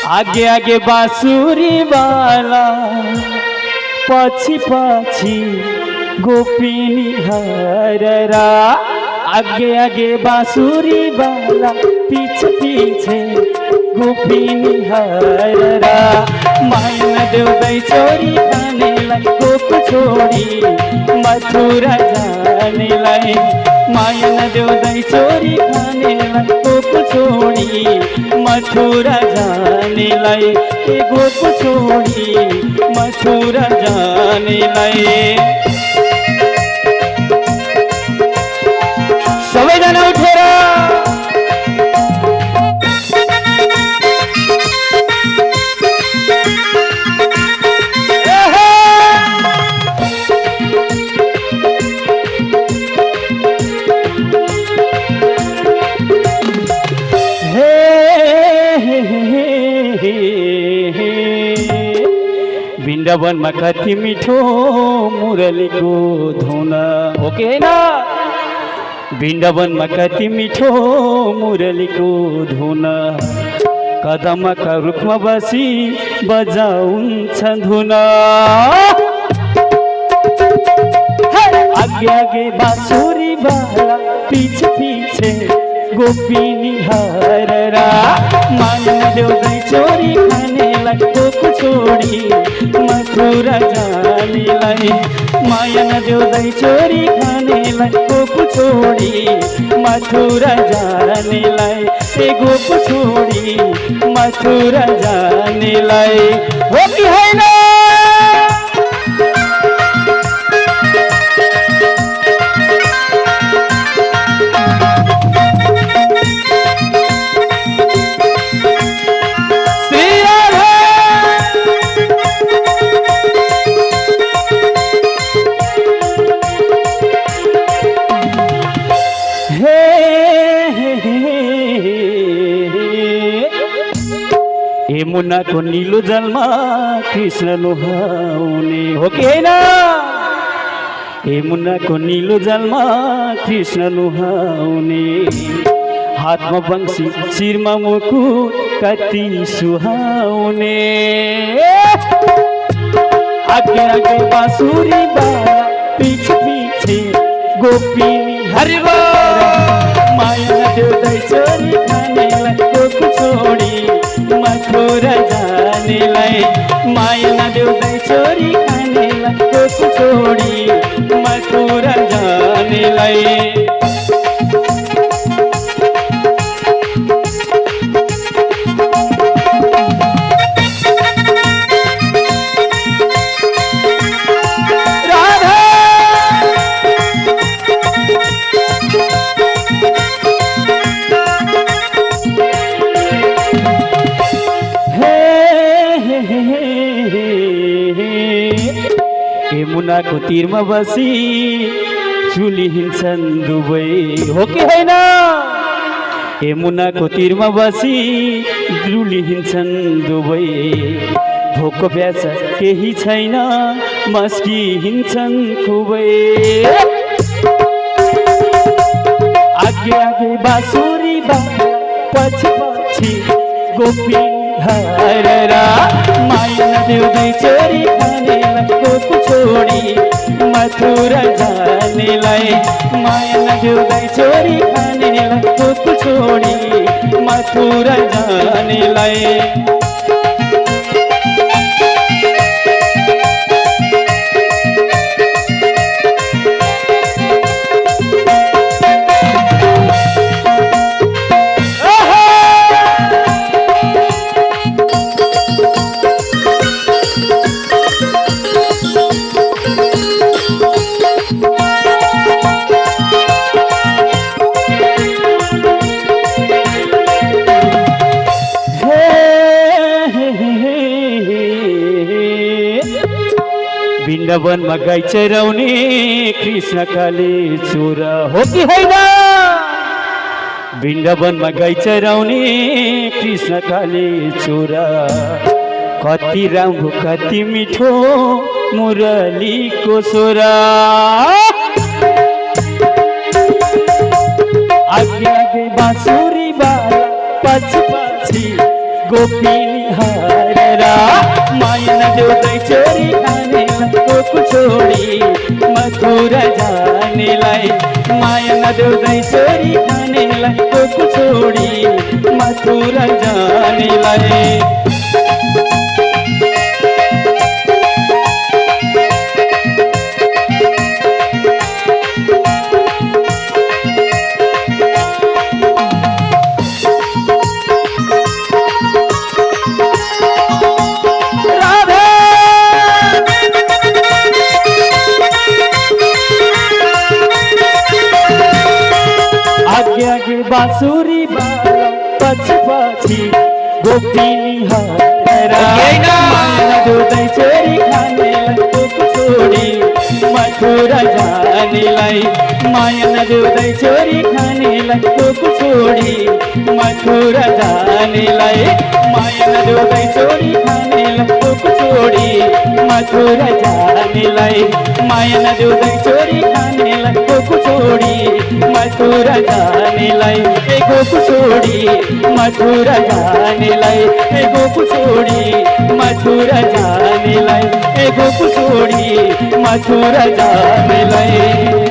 आगे आगे बाँसुरी वाला पछि पछि गोपिनी हररा। आगे आगे बाँसुरी वाला पीछे पीछे गोपिनी हररा। माया देउदै छोरी खानेलाई गोप छोडी मथुरा जानेलाई। माया नदेउदै छोरी खानेलाई गोप छोडी मथुरा जानेलाई। ए गोप छोडी मथुरा जानेलाई। सबैजना उठेर वृन्दावनमा कति मिठो मुरलीको धुन हो कि होइन? वृन्दावनमा कति मिठो मुरलीको धुन। कदमका रुखमा बसी बजाउँछ धुन। आगे आगे बाँसुरी वाला पीछे पीछे गोपिनी हररा। माया देउदै छोरी खानेलाई गोप छोडी मथुरा जानेलाई। माया नदेउदै छोरी खानेलाई गोप छोडी मथुरा जानेलाई। ए गोप छोडी मथुरा जानेलाई। हो कि होइन? यमुनाको नीलो जलमा कृष्ण नुहाउने हो कि होइन? यमुनाको नीलो जलमा कृष्ण नुहाउने। हातमा बंसी शिरमा मुकुट कति सुहाउने। आगे आगे बाँसुरी वाला पीछे पीछे गोपिनी हररा। माया नदेउदै छोरी खानेलाई गोप छोडी मथुरा जानेलाई। माया नदेउदै छोरी खानेलाई गोप छोडी मथुरा जानेलाई। यमुनाको तीरमा बसी चुली हिँड्छन् दुवै हो कि होइन? यमुनाको तीरमा बसी चुली हिँड्छन् दुवै। भोकको प्यास केही छैन मस्की हिँड्छन् खुबै। आगे आगे बाँसुरी वाला पछि पछि गोपिनी हररा। माया नदेउदै छोरी खानेलाई गोप छोडी मथुरा जानेलाई। माया नदेउदै छोरी खानेलाई गोप छोडी मथुरा जानेलाई। वृन्दावनमा गाई चराउने कृष्ण काले छोरा हो कि होइन? वृन्दावनमा गाई चराउने कृष्ण काले छोरा। कति राम्रो कति मिठो मुरलीको छोरा। आगे आगे बाँसुरी वाला पछि पछि गोपिनी हारेरा माया न देउदै छोरी खानेलाई गोकु छोडी मथुरा जानेलाई माया न देउदै छोरी खानेलाई गोकु छोडी मथुरा जानेलाई बाँसुरी बाला पछि गोपिनी हारेरा माया न देउदै छोरी खानेलाई गोकु छोडी मथुरा जानेलाई माया न देउदै छोरी खानेलाई गोकु छोडी मथुरा जानेलाई माया न देउदै छोरी खानेलाई गोकु छोडी मथुरा जानेलाई माया न देउदै छोरी खानेलाई गोकु छोडी मथुरा जानेलाई ए गोकु छोडी मथुरा जानेलाई ए गोकु छोडी मथुरा जानेलाई ए गोकु छोडी मथुरा जानेलाई